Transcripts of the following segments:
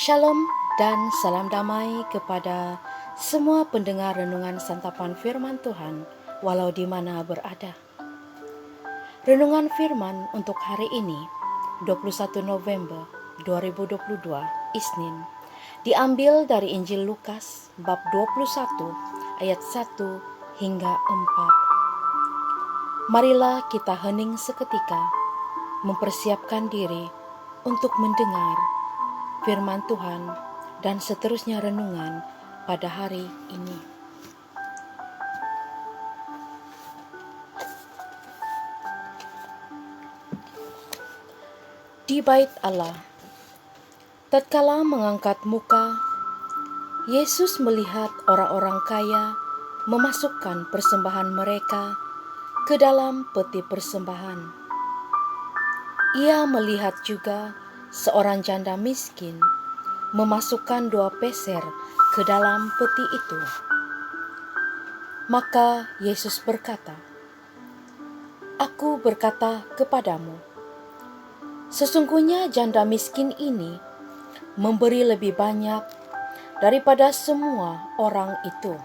Shalom dan salam damai kepada semua pendengar renungan santapan firman Tuhan walau di mana berada. Renungan firman untuk hari ini 21 November 2022 Isnin diambil dari Injil Lukas bab 21 ayat 1 hingga 4. Marilah kita hening seketika, mempersiapkan diri untuk mendengar firman Tuhan dan seterusnya renungan pada hari ini. Di bait Allah, tatkala mengangkat muka, Yesus melihat orang-orang kaya memasukkan persembahan mereka ke dalam peti persembahan. Ia melihat juga seorang janda miskin memasukkan 2 peser ke dalam peti itu. Maka Yesus berkata, "Aku berkata kepadamu, sesungguhnya janda miskin ini memberi lebih banyak daripada semua orang itu.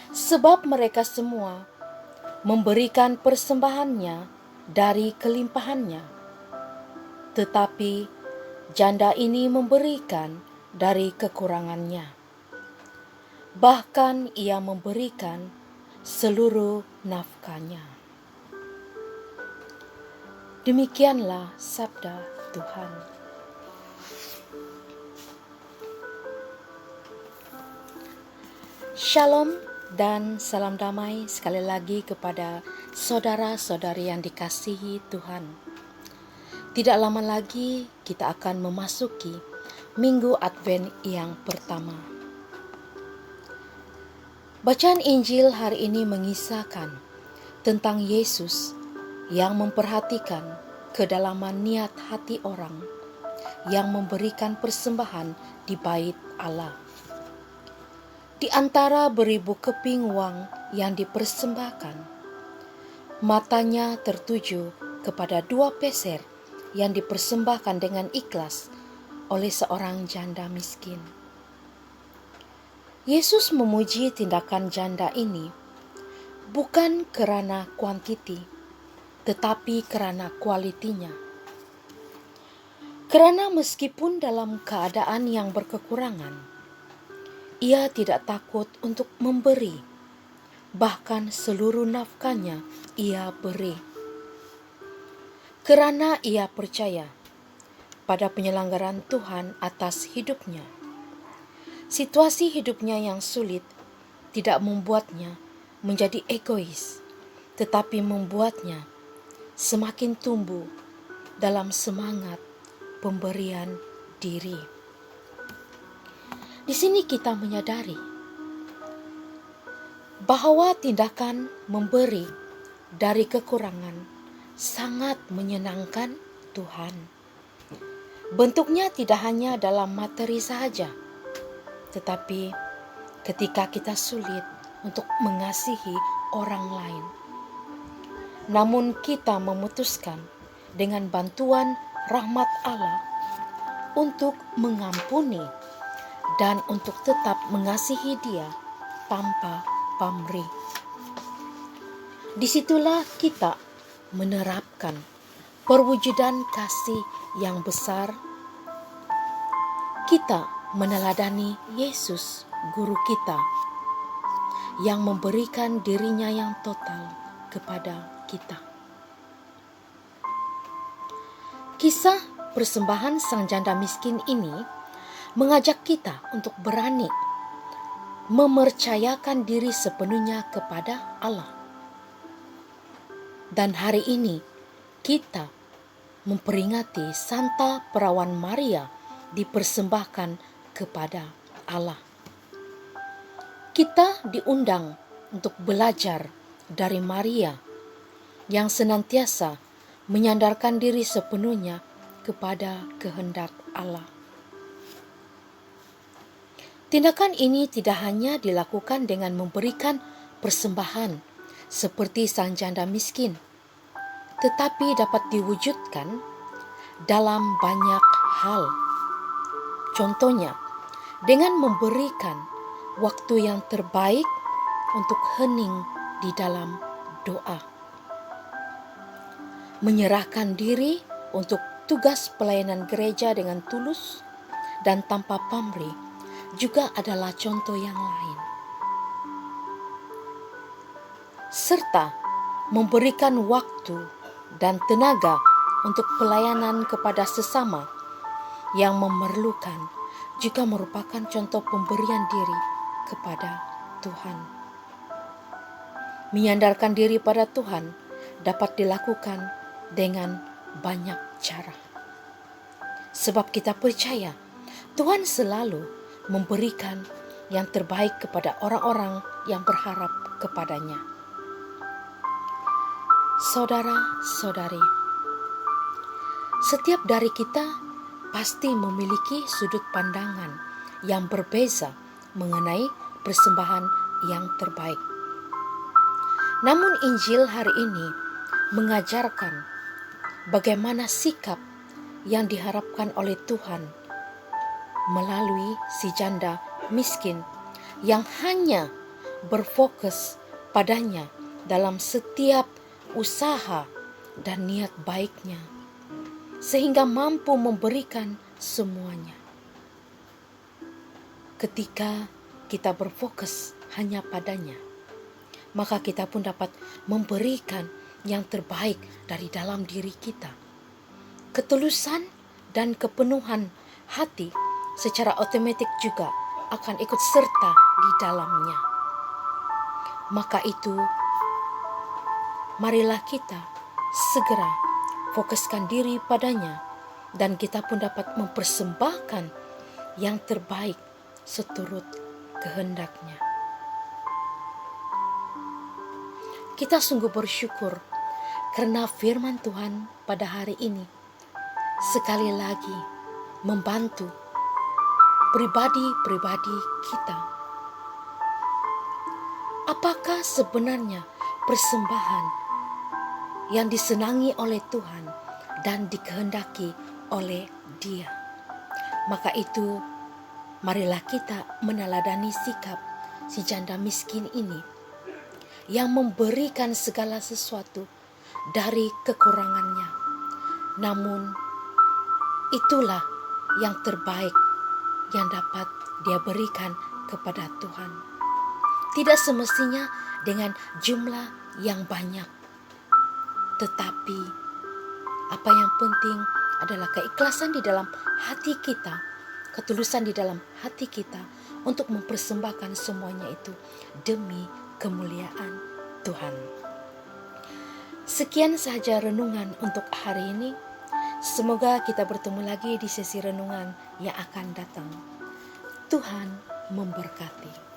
Sebab mereka semua memberikan persembahannya dari kelimpahannya, tetapi janda ini memberikan dari kekurangannya. Bahkan ia memberikan seluruh nafkahnya." Demikianlah sabda Tuhan. Shalom dan salam damai sekali lagi kepada saudara-saudari yang dikasihi Tuhan. Tidak lama lagi kita akan memasuki Minggu Advent yang pertama. Bacaan Injil hari ini mengisahkan tentang Yesus yang memperhatikan kedalaman niat hati orang yang memberikan persembahan di bait Allah. Di antara beribu keping uang yang dipersembahkan, matanya tertuju kepada 2 peser yang dipersembahkan dengan ikhlas oleh seorang janda miskin. Yesus memuji tindakan janda ini bukan karena kuantiti, tetapi karena kualitinya. Karena meskipun dalam keadaan yang berkekurangan, ia tidak takut untuk memberi, bahkan seluruh nafkahnya ia beri. Karena ia percaya pada penyelenggaraan Tuhan atas hidupnya. Situasi hidupnya yang sulit tidak membuatnya menjadi egois, tetapi membuatnya semakin tumbuh dalam semangat pemberian diri. Di sini kita menyadari bahwa tindakan memberi dari kekurangan sangat menyenangkan Tuhan. Bentuknya tidak hanya dalam materi saja, tetapi ketika kita sulit untuk mengasihi orang lain, namun kita memutuskan dengan bantuan rahmat Allah untuk mengampuni dan untuk tetap mengasihi Dia tanpa pamrih. Disitulah kita menerapkan perwujudan kasih yang besar. Kita meneladani Yesus, guru kita, yang memberikan dirinya yang total kepada kita. Kisah persembahan sang janda miskin ini mengajak kita untuk berani mempercayakan diri sepenuhnya kepada Allah. Dan hari ini kita memperingati Santa Perawan Maria dipersembahkan kepada Allah. Kita diundang untuk belajar dari Maria yang senantiasa menyandarkan diri sepenuhnya kepada kehendak Allah. Tindakan ini tidak hanya dilakukan dengan memberikan persembahan seperti sang janda miskin, tetapi dapat diwujudkan dalam banyak hal. Contohnya, dengan memberikan waktu yang terbaik untuk hening di dalam doa. Menyerahkan diri untuk tugas pelayanan gereja dengan tulus dan tanpa pamrih juga adalah contoh yang lain. Serta memberikan waktu dan tenaga untuk pelayanan kepada sesama yang memerlukan juga merupakan contoh pemberian diri kepada Tuhan. Menyandarkan diri pada Tuhan dapat dilakukan dengan banyak cara. Sebab kita percaya Tuhan selalu memberikan yang terbaik kepada orang-orang yang berharap kepadanya. Saudara-saudari, setiap dari kita pasti memiliki sudut pandangan yang berbeza mengenai persembahan yang terbaik. Namun Injil hari ini mengajarkan bagaimana sikap yang diharapkan oleh Tuhan melalui si janda miskin yang hanya berfokus padanya dalam setiap usaha dan niat baiknya, sehingga mampu memberikan semuanya. Ketika kita berfokus hanya padanya, maka kita pun dapat memberikan yang terbaik dari dalam diri kita. Ketulusan dan kepenuhan hati secara otomatis juga akan ikut serta di dalamnya. Maka itu, marilah kita segera fokuskan diri padanya, dan kita pun dapat mempersembahkan yang terbaik seturut kehendaknya. Kita sungguh bersyukur karena firman Tuhan pada hari ini sekali lagi membantu pribadi-pribadi kita. Apakah sebenarnya persembahan yang disenangi oleh Tuhan dan dikehendaki oleh Dia? Maka itu, marilah kita meneladani sikap si janda miskin ini yang memberikan segala sesuatu dari kekurangannya. Namun itulah yang terbaik yang dapat dia berikan kepada Tuhan. Tidak semestinya dengan jumlah yang banyak, tetapi apa yang penting adalah keikhlasan di dalam hati kita, ketulusan di dalam hati kita untuk mempersembahkan semuanya itu demi kemuliaan Tuhan. Sekian saja renungan untuk hari ini. Semoga kita bertemu lagi di sesi renungan yang akan datang. Tuhan memberkati.